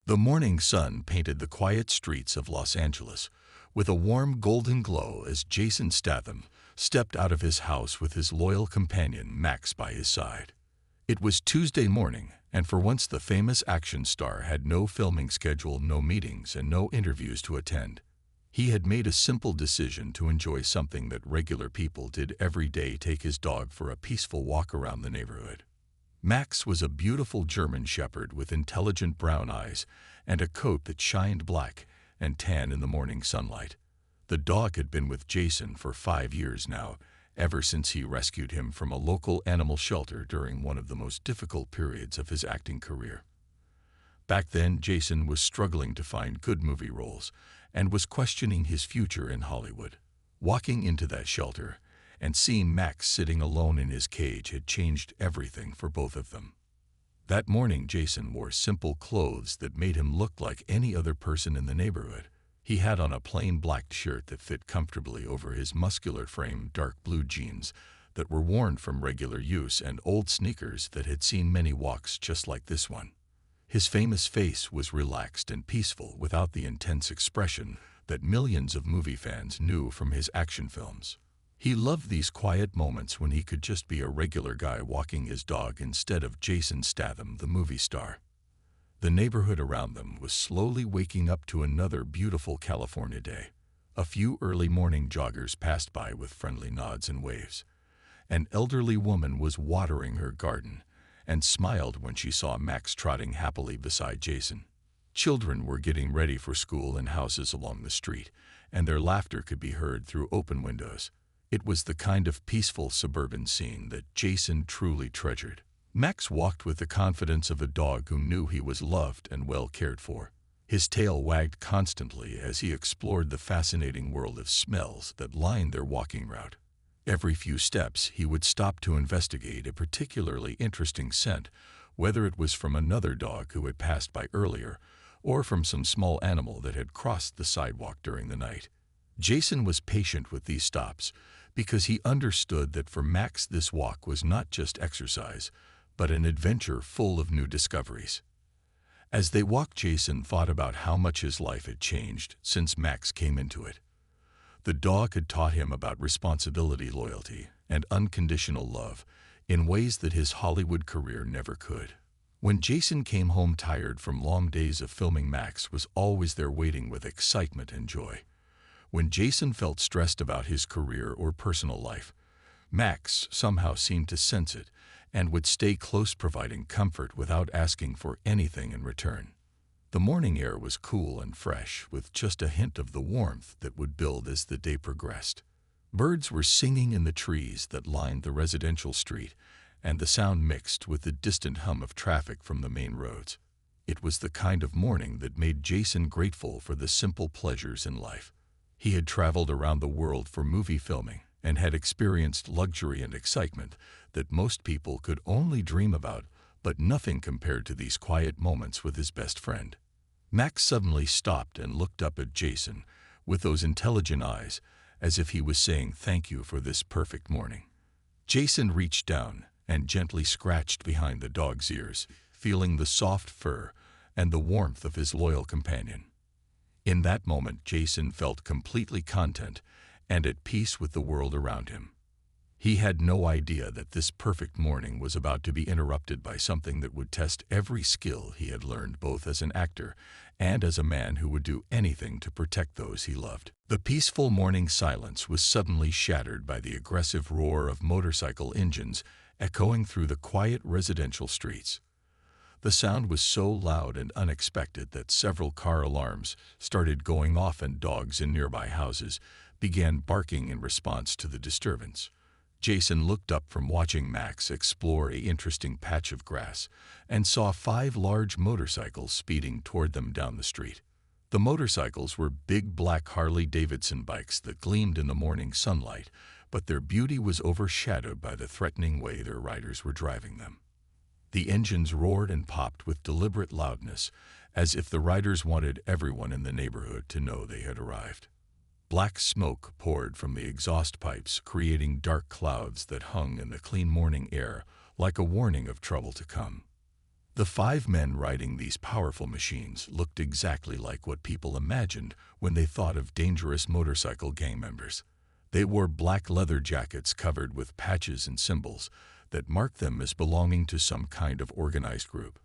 The morning sun painted the quiet streets of Los Angeles with a warm golden glow as Jason Statham stepped out of his house with his loyal companion Max by his side. It was Tuesday morning, and for once the famous action star had no filming schedule, no meetings, and no interviews to attend. He had made a simple decision to enjoy something that regular people did every day: take his dog for a peaceful walk around the neighborhood. Max was a beautiful German shepherd with intelligent brown eyes and a coat that shined black and tan in the morning sunlight. The dog had been with Jason for 5 years now, ever since he rescued him from a local animal shelter during one of the most difficult periods of his acting career. Back then, Jason was struggling to find good movie roles and was questioning his future in Hollywood. Walking into that shelter and seeing Max sitting alone in his cage had changed everything for both of them. That morning, Jason wore simple clothes that made him look like any other person in the neighborhood. He had on a plain black shirt that fit comfortably over his muscular frame, dark blue jeans that were worn from regular use, and old sneakers that had seen many walks just like this one. His famous face was relaxed and peaceful, without the intense expression that millions of movie fans knew from his action films. He loved these quiet moments when he could just be a regular guy walking his dog instead of Jason Statham, the movie star. The neighborhood around them was slowly waking up to another beautiful California day. A few early morning joggers passed by with friendly nods and waves. An elderly woman was watering her garden and smiled when she saw Max trotting happily beside Jason. Children were getting ready for school in houses along the street, and their laughter could be heard through open windows. It was the kind of peaceful suburban scene that Jason truly treasured. Max walked with the confidence of a dog who knew he was loved and well cared for. His tail wagged constantly as he explored the fascinating world of smells that lined their walking route. Every few steps, he would stop to investigate a particularly interesting scent, whether it was from another dog who had passed by earlier or from some small animal that had crossed the sidewalk during the night. Jason was patient with these stops because he understood that for Max this walk was not just exercise, but an adventure full of new discoveries. As they walked, Jason thought about how much his life had changed since Max came into it. The dog had taught him about responsibility, loyalty, and unconditional love in ways that his Hollywood career never could. When Jason came home tired from long days of filming, Max was always there waiting with excitement and joy. When Jason felt stressed about his career or personal life, Max somehow seemed to sense it and would stay close, providing comfort without asking for anything in return. The morning air was cool and fresh, with just a hint of the warmth that would build as the day progressed. Birds were singing in the trees that lined the residential street, and the sound mixed with the distant hum of traffic from the main roads. It was the kind of morning that made Jason grateful for the simple pleasures in life. He had traveled around the world for movie filming and had experienced luxury and excitement that most people could only dream about, but nothing compared to these quiet moments with his best friend. Max suddenly stopped and looked up at Jason with those intelligent eyes, as if he was saying thank you for this perfect morning. Jason reached down and gently scratched behind the dog's ears, feeling the soft fur and the warmth of his loyal companion. In that moment, Jason felt completely content and at peace with the world around him. He had no idea that this perfect morning was about to be interrupted by something that would test every skill he had learned, both as an actor and as a man who would do anything to protect those he loved. The peaceful morning silence was suddenly shattered by the aggressive roar of motorcycle engines echoing through the quiet residential streets. The sound was so loud and unexpected that several car alarms started going off, and dogs in nearby houses began barking in response to the disturbance. Jason looked up from watching Max explore an interesting patch of grass and saw 5 large motorcycles speeding toward them down the street. The motorcycles were big black Harley-Davidson bikes that gleamed in the morning sunlight, but their beauty was overshadowed by the threatening way their riders were driving them. The engines roared and popped with deliberate loudness, as if the riders wanted everyone in the neighborhood to know they had arrived. Black smoke poured from the exhaust pipes, creating dark clouds that hung in the clean morning air like a warning of trouble to come. The 5 men riding these powerful machines looked exactly like what people imagined when they thought of dangerous motorcycle gang members. They wore black leather jackets covered with patches and symbols that marked them as belonging to some kind of organized group.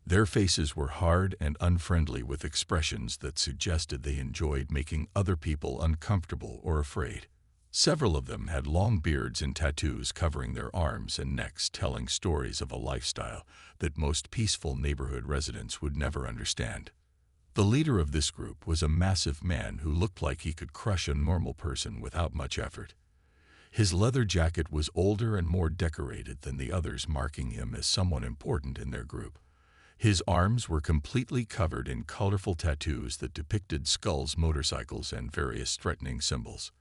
Their faces were hard and unfriendly, with expressions that suggested they enjoyed making other people uncomfortable or afraid. Several of them had long beards and tattoos covering their arms and necks, telling stories of a lifestyle that most peaceful neighborhood residents would never understand. The leader of this group was a massive man who looked like he could crush a normal person without much effort. His leather jacket was older and more decorated than the others, marking him as someone important in their group. His arms were completely covered in colorful tattoos that depicted skulls, motorcycles, and various threatening symbols.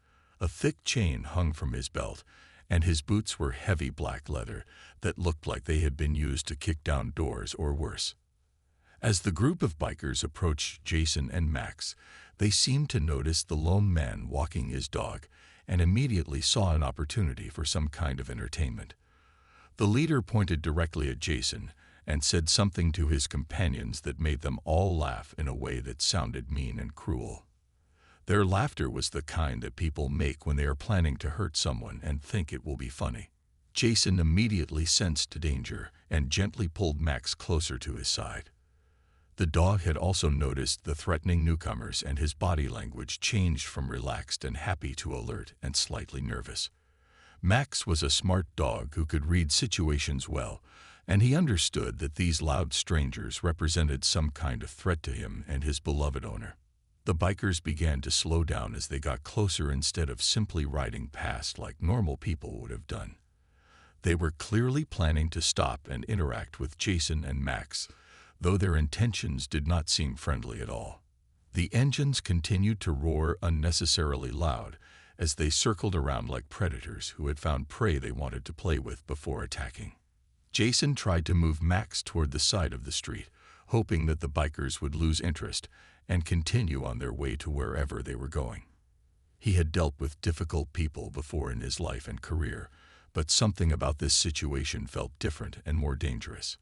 A thick chain hung from his belt, and his boots were heavy black leather that looked like they had been used to kick down doors or worse. As the group of bikers approached Jason and Max, they seemed to notice the lone man walking his dog and immediately saw an opportunity for some kind of entertainment. The leader pointed directly at Jason and said something to his companions that made them all laugh in a way that sounded mean and cruel. Their laughter was the kind that people make when they are planning to hurt someone and think it will be funny. Jason immediately sensed danger and gently pulled Max closer to his side. The dog had also noticed the threatening newcomers, and his body language changed from relaxed and happy to alert and slightly nervous. Max was a smart dog who could read situations well, and he understood that these loud strangers represented some kind of threat to him and his beloved owner. The bikers began to slow down as they got closer instead of simply riding past like normal people would have done. They were clearly planning to stop and interact with Jason and Max, though their intentions did not seem friendly at all. The engines continued to roar unnecessarily loud as they circled around like predators who had found prey they wanted to play with before attacking. Jason tried to move Max toward the side of the street, hoping that the bikers would lose interest and continue on their way to wherever they were going. He had dealt with difficult people before in his life and career, but something about this situation felt different and more dangerous.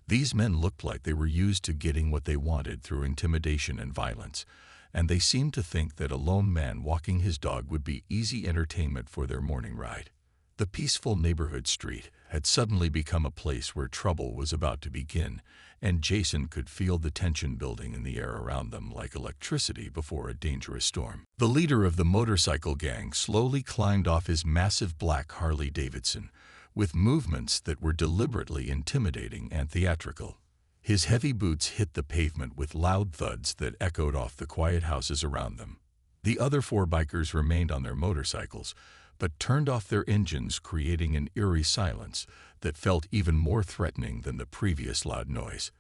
These men looked like they were used to getting what they wanted through intimidation and violence, and they seemed to think that a lone man walking his dog would be easy entertainment for their morning ride. The peaceful neighborhood street had suddenly become a place where trouble was about to begin, and Jason could feel the tension building in the air around them like electricity before a dangerous storm. The leader of the motorcycle gang slowly climbed off his massive black Harley Davidson, with movements that were deliberately intimidating and theatrical. His heavy boots hit the pavement with loud thuds that echoed off the quiet houses around them. The other 4 bikers remained on their motorcycles, but turned off their engines, creating an eerie silence that felt even more threatening than the previous loud noise.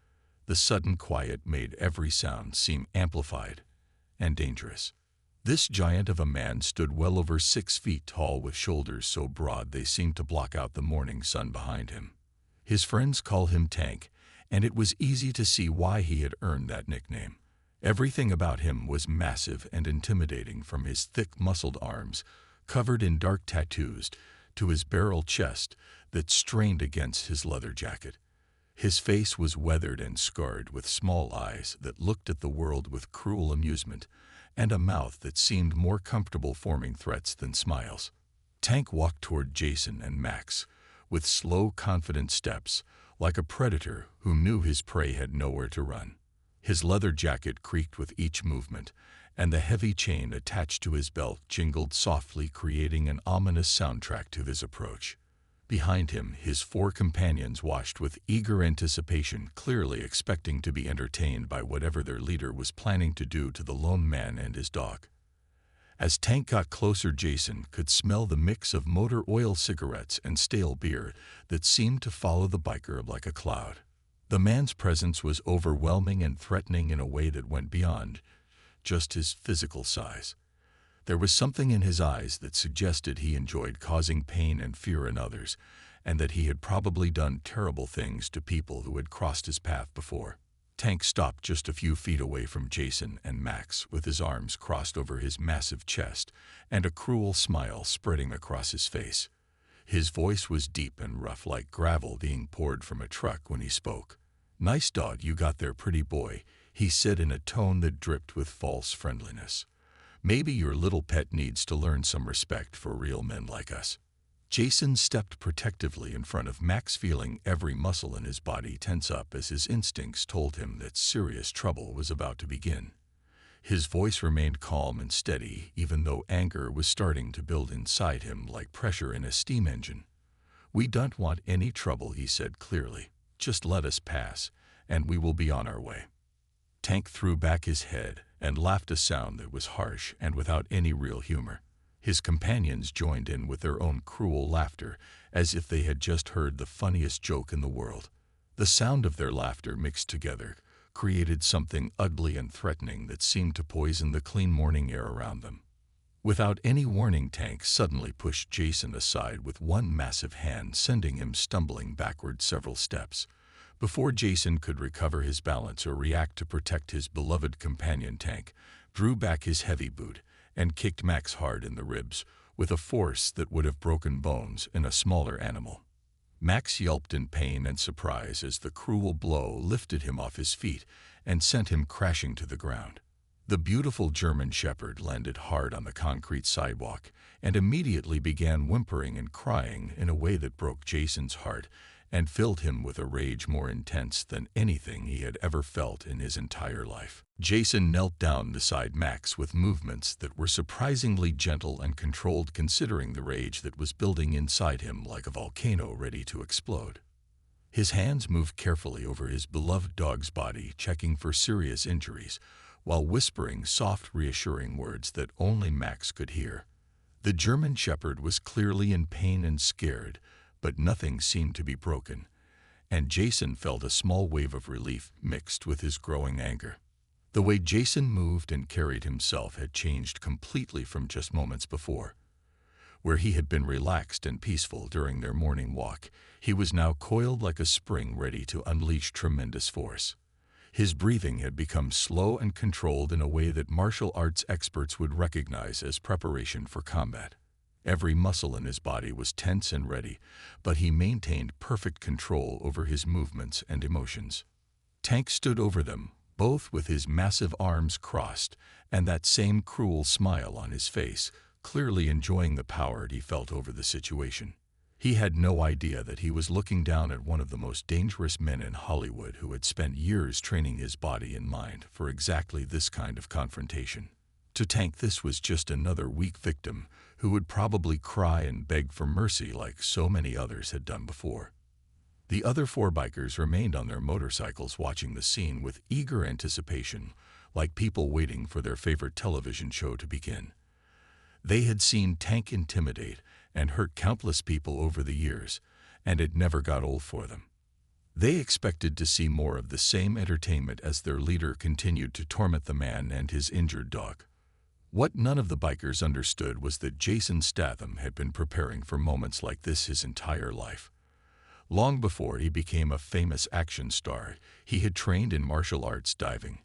The sudden quiet made every sound seem amplified and dangerous. This giant of a man stood well over 6 feet tall, with shoulders so broad they seemed to block out the morning sun behind him. His friends called him Tank, and it was easy to see why he had earned that nickname. Everything about him was massive and intimidating, from his thick muscled arms, covered in dark tattoos, to his barrel chest that strained against his leather jacket. His face was weathered and scarred, with small eyes that looked at the world with cruel amusement, and a mouth that seemed more comfortable forming threats than smiles. Tank walked toward Jason and Max with slow, confident steps, like a predator who knew his prey had nowhere to run. His leather jacket creaked with each movement, and the heavy chain attached to his belt jingled softly, creating an ominous soundtrack to his approach. Behind him, his 4 companions watched with eager anticipation, clearly expecting to be entertained by whatever their leader was planning to do to the lone man and his dog. As Tank got closer, Jason could smell the mix of motor oil, cigarettes, and stale beer that seemed to follow the biker like a cloud. The man's presence was overwhelming and threatening in a way that went beyond just his physical size. There was something in his eyes that suggested he enjoyed causing pain and fear in others, and that he had probably done terrible things to people who had crossed his path before. Tank stopped just a few feet away from Jason and Max, with his arms crossed over his massive chest and a cruel smile spreading across his face. His voice was deep and rough, like gravel being poured from a truck when he spoke. "Nice dog you got there, pretty boy," he said in a tone that dripped with false friendliness. "Maybe your little pet needs to learn some respect for real men like us." Jason stepped protectively in front of Max, feeling every muscle in his body tense up as his instincts told him that serious trouble was about to begin. His voice remained calm and steady, even though anger was starting to build inside him like pressure in a steam engine. "We don't want any trouble," he said clearly. "Just let us pass, and we will be on our way." Tank threw back his head and laughed, a sound that was harsh and without any real humor. His companions joined in with their own cruel laughter, as if they had just heard the funniest joke in the world. The sound of their laughter mixed together created something ugly and threatening that seemed to poison the clean morning air around them. Without any warning, Tank suddenly pushed Jason aside with one massive hand, sending him stumbling backward several steps. Before Jason could recover his balance or react to protect his beloved companion, Tank drew back his heavy boot and kicked Max hard in the ribs with a force that would have broken bones in a smaller animal. Max yelped in pain and surprise as the cruel blow lifted him off his feet and sent him crashing to the ground. The beautiful German Shepherd landed hard on the concrete sidewalk and immediately began whimpering and crying in a way that broke Jason's heart and filled him with a rage more intense than anything he had ever felt in his entire life. Jason knelt down beside Max with movements that were surprisingly gentle and controlled, considering the rage that was building inside him like a volcano ready to explode. His hands moved carefully over his beloved dog's body, checking for serious injuries, while whispering soft, reassuring words that only Max could hear. The German Shepherd was clearly in pain and scared, but nothing seemed to be broken, and Jason felt a small wave of relief mixed with his growing anger. The way Jason moved and carried himself had changed completely from just moments before. Where he had been relaxed and peaceful during their morning walk, he was now coiled like a spring ready to unleash tremendous force. His breathing had become slow and controlled in a way that martial arts experts would recognize as preparation for combat. Every muscle in his body was tense and ready, but he maintained perfect control over his movements and emotions. Tank stood over them, both with his massive arms crossed and that same cruel smile on his face, clearly enjoying the power he felt over the situation. He had no idea that he was looking down at one of the most dangerous men in Hollywood, who had spent years training his body and mind for exactly this kind of confrontation. To Tank, this was just another weak victim who would probably cry and beg for mercy like so many others had done before. The other four bikers remained on their motorcycles, watching the scene with eager anticipation, like people waiting for their favorite television show to begin. They had seen Tank intimidate and hurt countless people over the years, and it never got old for them. They expected to see more of the same entertainment as their leader continued to torment the man and his injured dog. What none of the bikers understood was that Jason Statham had been preparing for moments like this his entire life. Long before he became a famous action star, he had trained in martial arts, diving,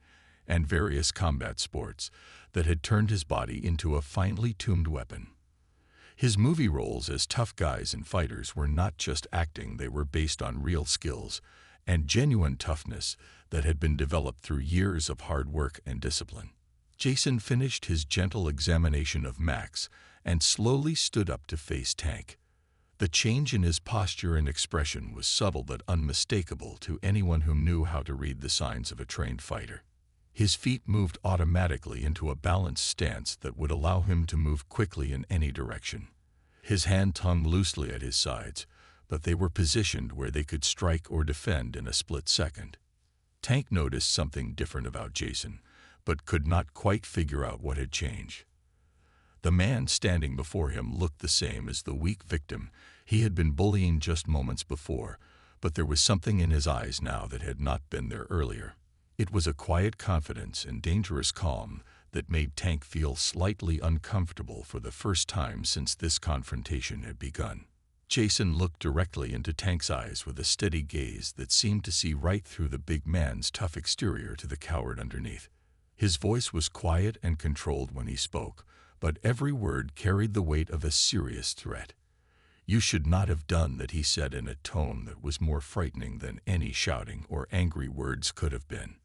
and various combat sports that had turned his body into a finely tuned weapon. His movie roles as tough guys and fighters were not just acting, they were based on real skills and genuine toughness that had been developed through years of hard work and discipline. Jason finished his gentle examination of Max and slowly stood up to face Tank. The change in his posture and expression was subtle but unmistakable to anyone who knew how to read the signs of a trained fighter. His feet moved automatically into a balanced stance that would allow him to move quickly in any direction. His hand hung loosely at his sides, but they were positioned where they could strike or defend in a split second. Tank noticed something different about Jason, but could not quite figure out what had changed. The man standing before him looked the same as the weak victim he had been bullying just moments before, but there was something in his eyes now that had not been there earlier. It was a quiet confidence and dangerous calm that made Tank feel slightly uncomfortable for the first time since this confrontation had begun. Jason looked directly into Tank's eyes with a steady gaze that seemed to see right through the big man's tough exterior to the coward underneath. His voice was quiet and controlled when he spoke, but every word carried the weight of a serious threat. "You should not have done that," he said in a tone that was more frightening than any shouting or angry words could have been.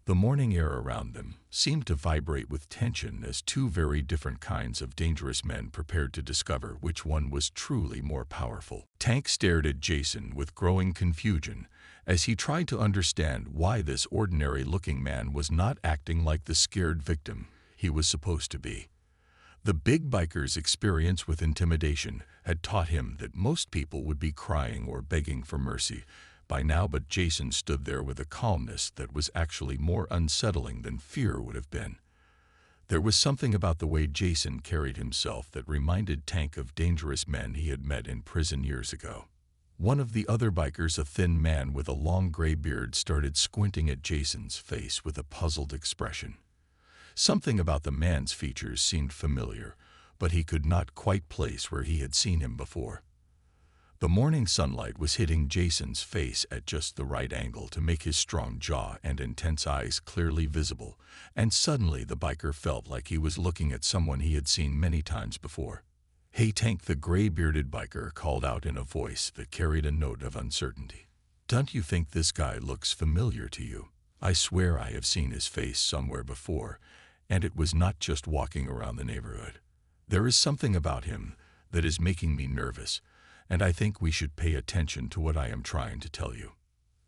The morning air around them seemed to vibrate with tension as two very different kinds of dangerous men prepared to discover which one was truly more powerful. Tank stared at Jason with growing confusion as he tried to understand why this ordinary-looking man was not acting like the scared victim he was supposed to be. The big biker's experience with intimidation had taught him that most people would be crying or begging for mercy by now, but Jason stood there with a calmness that was actually more unsettling than fear would have been. There was something about the way Jason carried himself that reminded Tank of dangerous men he had met in prison years ago. One of the other bikers, a thin man with a long gray beard, started squinting at Jason's face with a puzzled expression. Something about the man's features seemed familiar, but he could not quite place where he had seen him before. The morning sunlight was hitting Jason's face at just the right angle to make his strong jaw and intense eyes clearly visible, and suddenly the biker felt like he was looking at someone he had seen many times before. "Hey Tank," the gray-bearded biker called out in a voice that carried a note of uncertainty. "Don't you think this guy looks familiar to you? I swear I have seen his face somewhere before, and it was not just walking around the neighborhood. There is something about him that is making me nervous, and I think we should pay attention to what I am trying to tell you."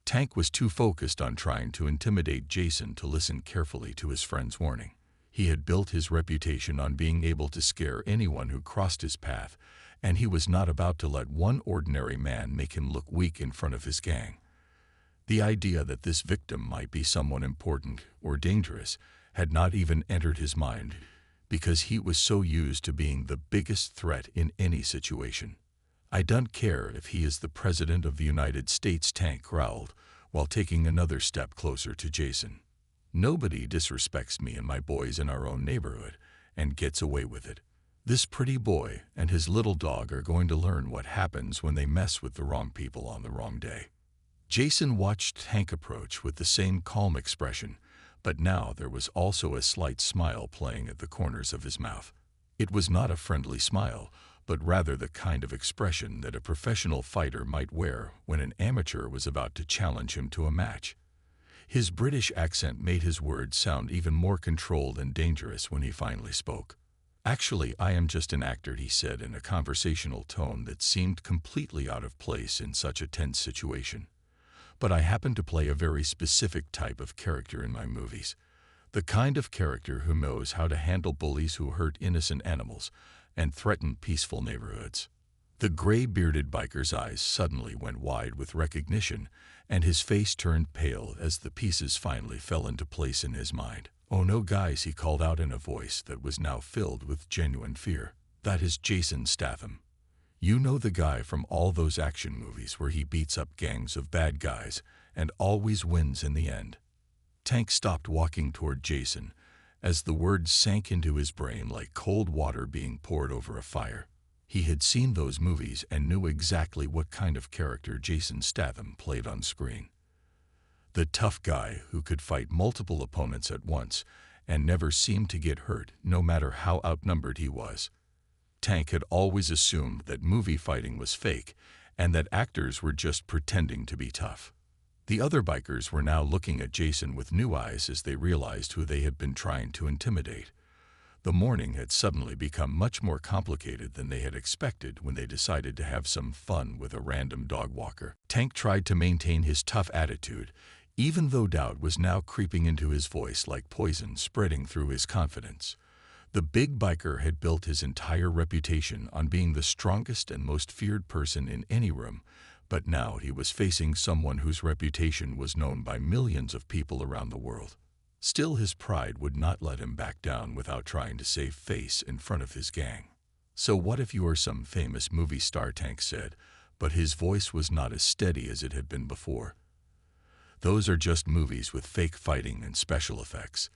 Tank was too focused on trying to intimidate Jason to listen carefully to his friend's warning. He had built his reputation on being able to scare anyone who crossed his path, and he was not about to let one ordinary man make him look weak in front of his gang. The idea that this victim might be someone important or dangerous had not even entered his mind, because he was so used to being the biggest threat in any situation. "I don't care if he is the President of the United States," Tank growled, while taking another step closer to Jason. "Nobody disrespects me and my boys in our own neighborhood and gets away with it. This pretty boy and his little dog are going to learn what happens when they mess with the wrong people on the wrong day." Jason watched Tank approach with the same calm expression, but now there was also a slight smile playing at the corners of his mouth. It was not a friendly smile, but rather the kind of expression that a professional fighter might wear when an amateur was about to challenge him to a match. His British accent made his words sound even more controlled and dangerous when he finally spoke. "Actually, I am just an actor," he said in a conversational tone that seemed completely out of place in such a tense situation. "But I happen to play a very specific type of character in my movies. The kind of character who knows how to handle bullies who hurt innocent animals and threaten peaceful neighborhoods." The gray-bearded biker's eyes suddenly went wide with recognition, and his face turned pale as the pieces finally fell into place in his mind. "Oh no, guys," he called out in a voice that was now filled with genuine fear. "That is Jason Statham. You know, the guy from all those action movies where he beats up gangs of bad guys and always wins in the end." Tank stopped walking toward Jason as the words sank into his brain like cold water being poured over a fire. He had seen those movies and knew exactly what kind of character Jason Statham played on screen. The tough guy who could fight multiple opponents at once and never seemed to get hurt, no matter how outnumbered he was. Tank had always assumed that movie fighting was fake and that actors were just pretending to be tough. The other bikers were now looking at Jason with new eyes as they realized who they had been trying to intimidate. The morning had suddenly become much more complicated than they had expected when they decided to have some fun with a random dog walker. Tank tried to maintain his tough attitude, even though doubt was now creeping into his voice like poison, spreading through his confidence. The big biker had built his entire reputation on being the strongest and most feared person in any room, but now he was facing someone whose reputation was known by millions of people around the world. Still, his pride would not let him back down without trying to save face in front of his gang. "So what if you are some famous movie star?" Tank said, but his voice was not as steady as it had been before. "Those are just movies with fake fighting and special effects.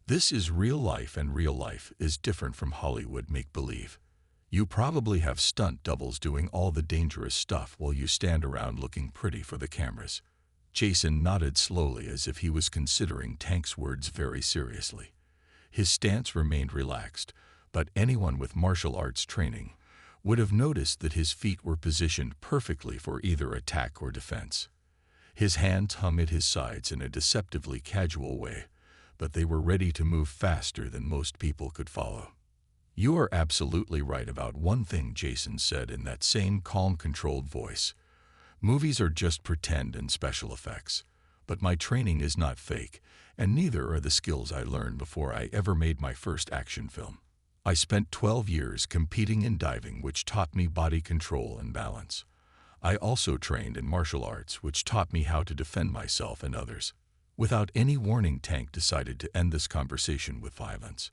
This is real life, and real life is different from Hollywood make-believe. You probably have stunt doubles doing all the dangerous stuff while you stand around looking pretty for the cameras." Jason nodded slowly as if he was considering Tank's words very seriously. His stance remained relaxed, but anyone with martial arts training would have noticed that his feet were positioned perfectly for either attack or defense. His hands hung at his sides in a deceptively casual way, but they were ready to move faster than most people could follow. "You are absolutely right about one thing," Jason said in that same calm, controlled voice. "Movies are just pretend and special effects. But my training is not fake, and neither are the skills I learned before I ever made my first action film. I spent 12 years competing in diving, which taught me body control and balance. I also trained in martial arts, which taught me how to defend myself and others." Without any warning, Tank decided to end this conversation with violence.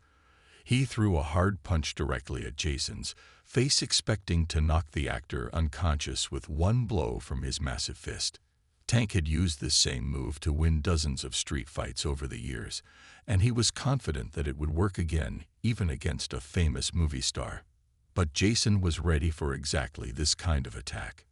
He threw a hard punch directly at Jason's face, expecting to knock the actor unconscious with one blow from his massive fist. Tank had used this same move to win dozens of street fights over the years, and he was confident that it would work again, even against a famous movie star. But Jason was ready for exactly this kind of attack.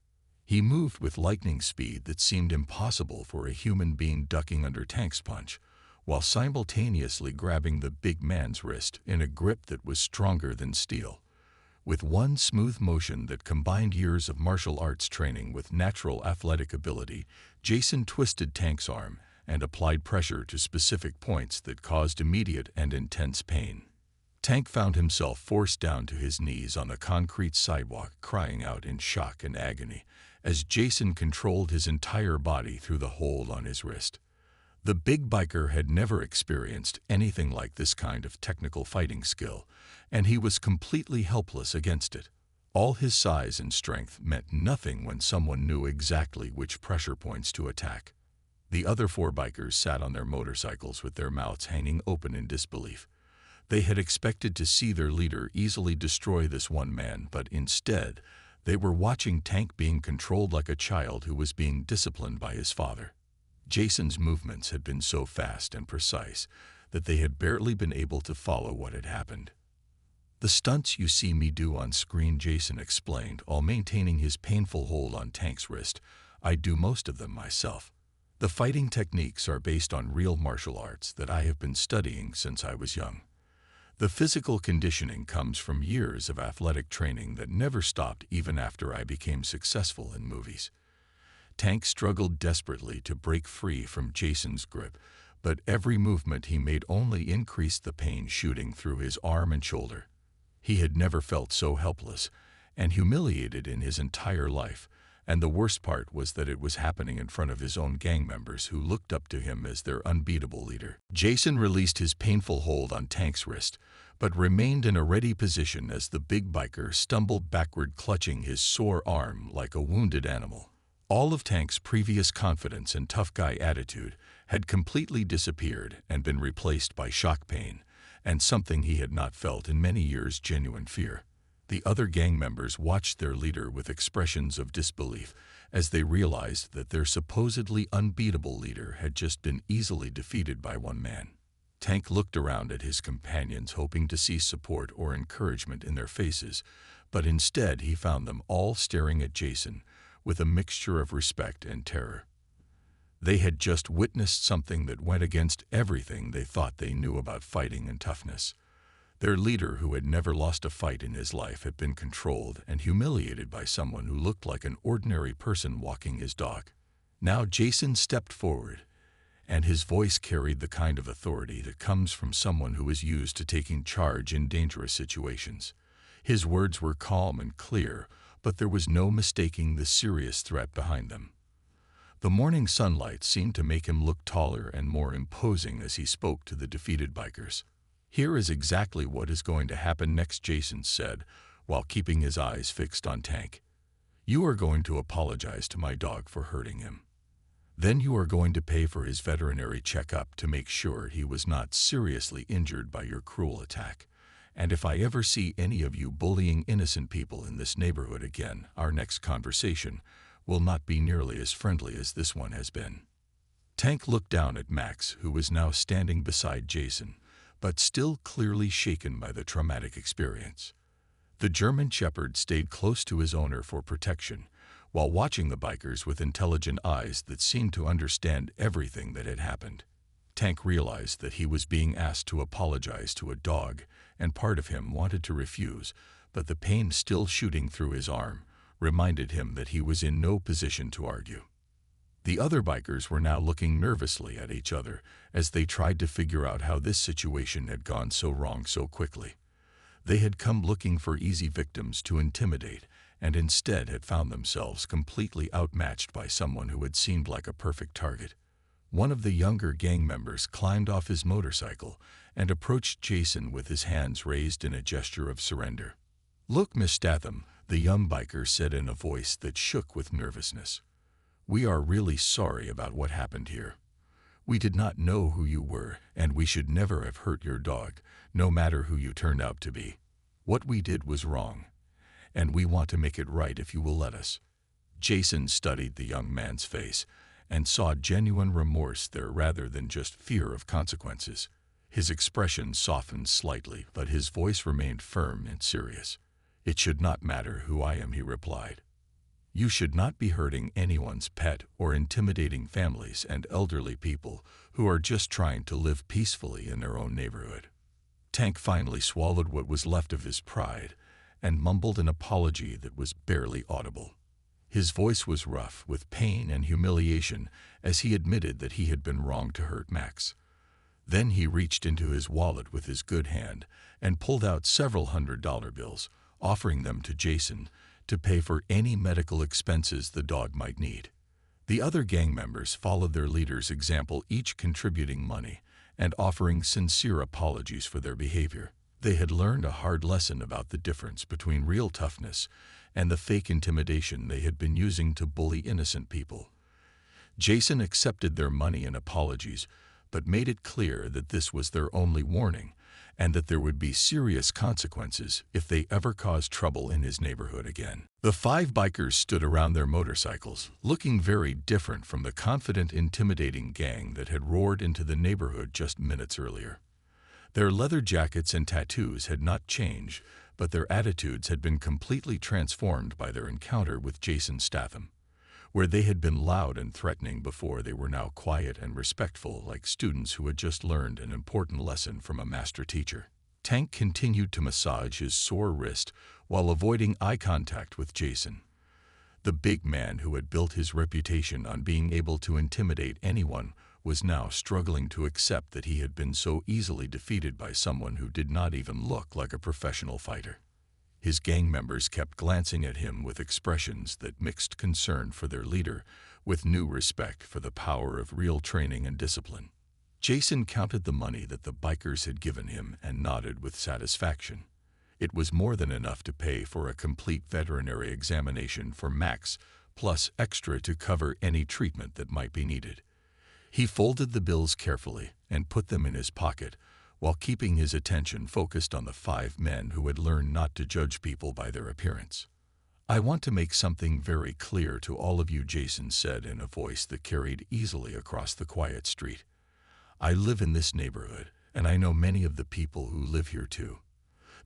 He moved with lightning speed that seemed impossible for a human being, ducking under Tank's punch, while simultaneously grabbing the big man's wrist in a grip that was stronger than steel. With one smooth motion that combined years of martial arts training with natural athletic ability, Jason twisted Tank's arm and applied pressure to specific points that caused immediate and intense pain. Tank found himself forced down to his knees on the concrete sidewalk, crying out in shock and agony as Jason controlled his entire body through the hold on his wrist. The big biker had never experienced anything like this kind of technical fighting skill, and he was completely helpless against it. All his size and strength meant nothing when someone knew exactly which pressure points to attack. The other 4 bikers sat on their motorcycles with their mouths hanging open in disbelief. They had expected to see their leader easily destroy this one man, but instead, they were watching Tank being controlled like a child who was being disciplined by his father. Jason's movements had been so fast and precise that they had barely been able to follow what had happened. "The stunts you see me do on screen," Jason explained, while maintaining his painful hold on Tank's wrist, "I do most of them myself. The fighting techniques are based on real martial arts that I have been studying since I was young. The physical conditioning comes from years of athletic training that never stopped even after I became successful in movies." Tank struggled desperately to break free from Jason's grip, but every movement he made only increased the pain shooting through his arm and shoulder. He had never felt so helpless and humiliated in his entire life, and the worst part was that it was happening in front of his own gang members who looked up to him as their unbeatable leader. Jason released his painful hold on Tank's wrist, but remained in a ready position as the big biker stumbled backward, clutching his sore arm like a wounded animal. All of Tank's previous confidence and tough guy attitude had completely disappeared and been replaced by shock pain, and something he had not felt in many years, genuine fear. The other gang members watched their leader with expressions of disbelief as they realized that their supposedly unbeatable leader had just been easily defeated by one man. Tank looked around at his companions, hoping to see support or encouragement in their faces, but instead he found them all staring at Jason with a mixture of respect and terror. They had just witnessed something that went against everything they thought they knew about fighting and toughness. Their leader, who had never lost a fight in his life, had been controlled and humiliated by someone who looked like an ordinary person walking his dog. Now Jason stepped forward, and his voice carried the kind of authority that comes from someone who is used to taking charge in dangerous situations. His words were calm and clear, but there was no mistaking the serious threat behind them. The morning sunlight seemed to make him look taller and more imposing as he spoke to the defeated bikers. "Here is exactly what is going to happen next," Jason said, while keeping his eyes fixed on Tank. "You are going to apologize to my dog for hurting him. Then you are going to pay for his veterinary checkup to make sure he was not seriously injured by your cruel attack. And if I ever see any of you bullying innocent people in this neighborhood again, our next conversation will not be nearly as friendly as this one has been." Tank looked down at Max, who was now standing beside Jason, but still clearly shaken by the traumatic experience. The German Shepherd stayed close to his owner for protection, while watching the bikers with intelligent eyes that seemed to understand everything that had happened. Tank realized that he was being asked to apologize to a dog, and part of him wanted to refuse, but the pain still shooting through his arm reminded him that he was in no position to argue. The other bikers were now looking nervously at each other as they tried to figure out how this situation had gone so wrong so quickly. They had come looking for easy victims to intimidate, and instead had found themselves completely outmatched by someone who had seemed like a perfect target. One of the younger gang members climbed off his motorcycle and approached Jason with his hands raised in a gesture of surrender. "Look, Miss Statham," the young biker said in a voice that shook with nervousness. "We are really sorry about what happened here. We did not know who you were, and we should never have hurt your dog, no matter who you turned out to be. What we did was wrong, and we want to make it right if you will let us." Jason studied the young man's face and saw genuine remorse there rather than just fear of consequences. His expression softened slightly, but his voice remained firm and serious. "It should not matter who I am," he replied. "You should not be hurting anyone's pet or intimidating families and elderly people who are just trying to live peacefully in their own neighborhood." Tank finally swallowed what was left of his pride and mumbled an apology that was barely audible. His voice was rough with pain and humiliation as he admitted that he had been wrong to hurt Max. Then he reached into his wallet with his good hand and pulled out several $100 bills, offering them to Jason to pay for any medical expenses the dog might need. The other gang members followed their leader's example, each contributing money and offering sincere apologies for their behavior. They had learned a hard lesson about the difference between real toughness and the fake intimidation they had been using to bully innocent people. Jason accepted their money and apologies, but made it clear that this was their only warning and that there would be serious consequences if they ever caused trouble in his neighborhood again. The 5 bikers stood around their motorcycles, looking very different from the confident, intimidating gang that had roared into the neighborhood just minutes earlier. Their leather jackets and tattoos had not changed, but their attitudes had been completely transformed by their encounter with Jason Statham. Where they had been loud and threatening before, they were now quiet and respectful, like students who had just learned an important lesson from a master teacher. Tank continued to massage his sore wrist while avoiding eye contact with Jason. The big man who had built his reputation on being able to intimidate anyone was now struggling to accept that he had been so easily defeated by someone who did not even look like a professional fighter. His gang members kept glancing at him with expressions that mixed concern for their leader with new respect for the power of real training and discipline. Jason counted the money that the bikers had given him and nodded with satisfaction. It was more than enough to pay for a complete veterinary examination for Max, plus extra to cover any treatment that might be needed. He folded the bills carefully and put them in his pocket, while keeping his attention focused on the 5 men who had learned not to judge people by their appearance. "I want to make something very clear to all of you," Jason said in a voice that carried easily across the quiet street. "I live in this neighborhood, and I know many of the people who live here too.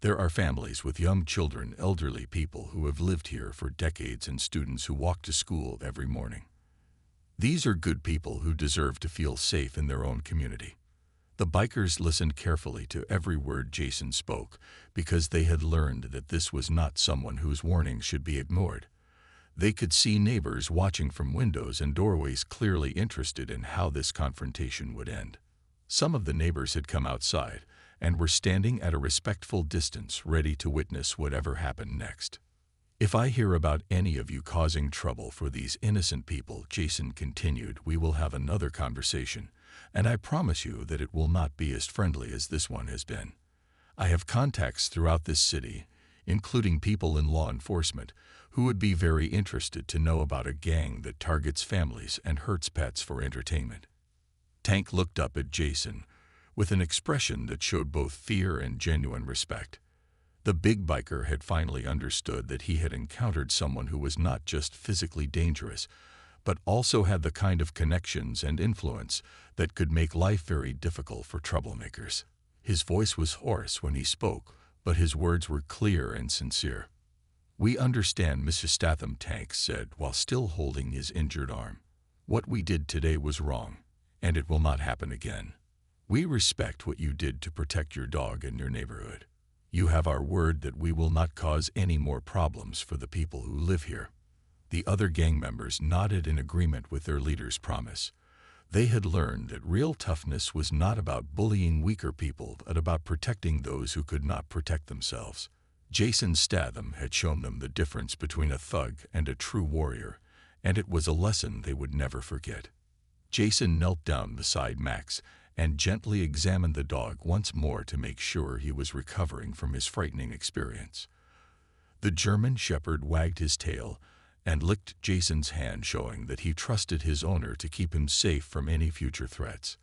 There are families with young children, elderly people who have lived here for decades, and students who walk to school every morning. These are good people who deserve to feel safe in their own community." The bikers listened carefully to every word Jason spoke because they had learned that this was not someone whose warnings should be ignored. They could see neighbors watching from windows and doorways, clearly interested in how this confrontation would end. Some of the neighbors had come outside and were standing at a respectful distance, ready to witness whatever happened next. "If I hear about any of you causing trouble for these innocent people," Jason continued, "we will have another conversation, and I promise you that it will not be as friendly as this one has been. I have contacts throughout this city, including people in law enforcement, who would be very interested to know about a gang that targets families and hurts pets for entertainment." Tank looked up at Jason with an expression that showed both fear and genuine respect. The big biker had finally understood that he had encountered someone who was not just physically dangerous, but also had the kind of connections and influence that could make life very difficult for troublemakers. His voice was hoarse when he spoke, but his words were clear and sincere. "We understand, Mr. Statham," Tank said while still holding his injured arm. "What we did today was wrong, and it will not happen again. We respect what you did to protect your dog and your neighborhood. You have our word that we will not cause any more problems for the people who live here." The other gang members nodded in agreement with their leader's promise. They had learned that real toughness was not about bullying weaker people, but about protecting those who could not protect themselves. Jason Statham had shown them the difference between a thug and a true warrior, and it was a lesson they would never forget. Jason knelt down beside Max and gently examined the dog once more to make sure he was recovering from his frightening experience. The German shepherd wagged his tail and licked Jason's hand, showing that he trusted his owner to keep him safe from any future threats.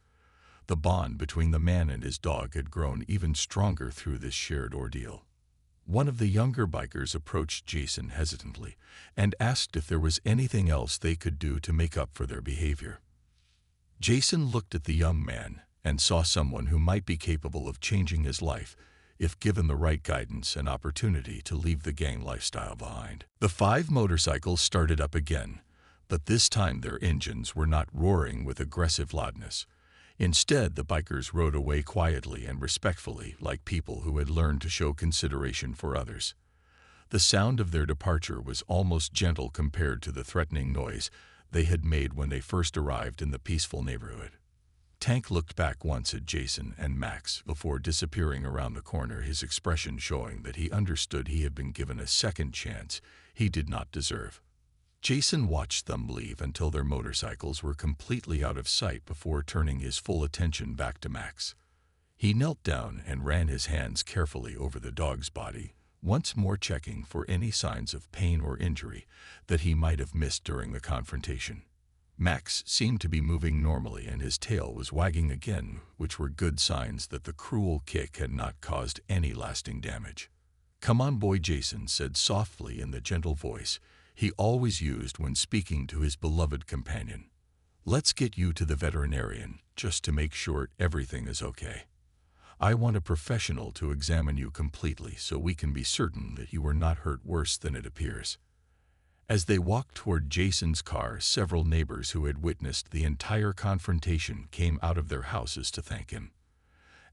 The bond between the man and his dog had grown even stronger through this shared ordeal. One of the younger bikers approached Jason hesitantly and asked if there was anything else they could do to make up for their behavior. Jason looked at the young man and saw someone who might be capable of changing his life if given the right guidance and opportunity to leave the gang lifestyle behind. The 5 motorcycles started up again, but this time their engines were not roaring with aggressive loudness. Instead, the bikers rode away quietly and respectfully, like people who had learned to show consideration for others. The sound of their departure was almost gentle compared to the threatening noise they had made when they first arrived in the peaceful neighborhood. Tank looked back once at Jason and Max before disappearing around the corner, his expression showing that he understood he had been given a second chance he did not deserve. Jason watched them leave until their motorcycles were completely out of sight before turning his full attention back to Max. He knelt down and ran his hands carefully over the dog's body, once more checking for any signs of pain or injury that he might have missed during the confrontation. Max seemed to be moving normally and his tail was wagging again, which were good signs that the cruel kick had not caused any lasting damage. "Come on, boy," Jason said softly in the gentle voice he always used when speaking to his beloved companion. "Let's get you to the veterinarian, just to make sure everything is okay. I want a professional to examine you completely so we can be certain that you were not hurt worse than it appears." As they walked toward Jason's car, several neighbors who had witnessed the entire confrontation came out of their houses to thank him.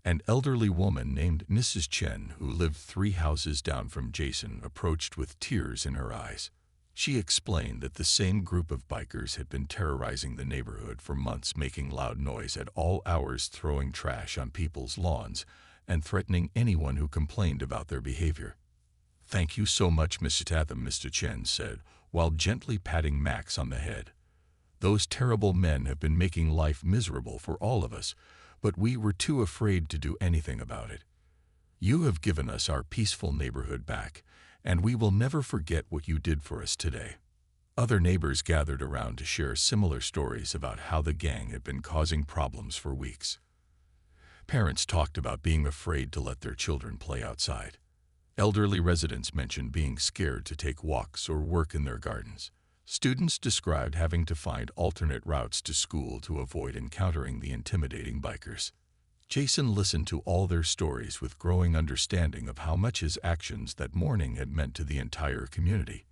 An elderly woman named Mrs. Chen, who lived 3 houses down from Jason, approached with tears in her eyes. She explained that the same group of bikers had been terrorizing the neighborhood for months, making loud noise at all hours, throwing trash on people's lawns, and threatening anyone who complained about their behavior. "Thank you so much, Mr. Statham," Mr. Chen said, while gently patting Max on the head. "Those terrible men have been making life miserable for all of us, but we were too afraid to do anything about it. You have given us our peaceful neighborhood back, and we will never forget what you did for us today." Other neighbors gathered around to share similar stories about how the gang had been causing problems for weeks. Parents talked about being afraid to let their children play outside. Elderly residents mentioned being scared to take walks or work in their gardens. Students described having to find alternate routes to school to avoid encountering the intimidating bikers. Jason listened to all their stories with growing understanding of how much his actions that morning had meant to the entire community.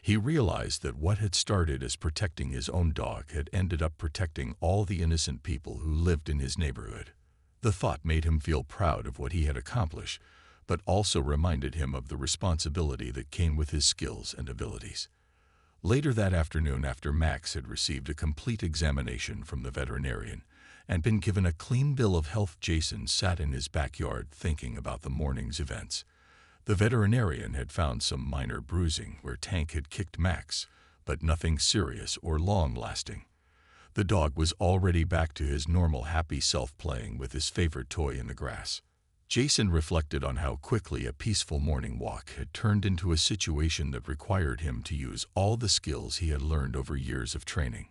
He realized that what had started as protecting his own dog had ended up protecting all the innocent people who lived in his neighborhood. The thought made him feel proud of what he had accomplished, but also reminded him of the responsibility that came with his skills and abilities. Later that afternoon, after Max had received a complete examination from the veterinarian and been given a clean bill of health, Jason sat in his backyard thinking about the morning's events. The veterinarian had found some minor bruising where Tank had kicked Max, but nothing serious or long-lasting. The dog was already back to his normal happy self, playing with his favorite toy in the grass. Jason reflected on how quickly a peaceful morning walk had turned into a situation that required him to use all the skills he had learned over years of training.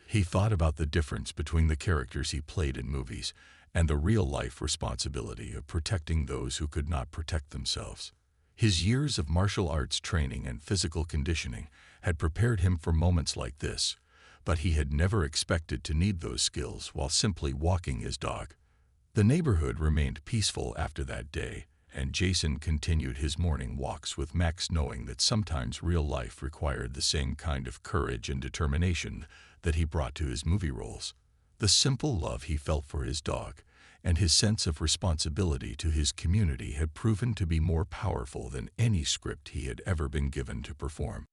He thought about the difference between the characters he played in movies and the real-life responsibility of protecting those who could not protect themselves. His years of martial arts training and physical conditioning had prepared him for moments like this, but he had never expected to need those skills while simply walking his dog. The neighborhood remained peaceful after that day, and Jason continued his morning walks with Max, knowing that sometimes real life required the same kind of courage and determination that he brought to his movie roles. The simple love he felt for his dog and his sense of responsibility to his community had proven to be more powerful than any script he had ever been given to perform.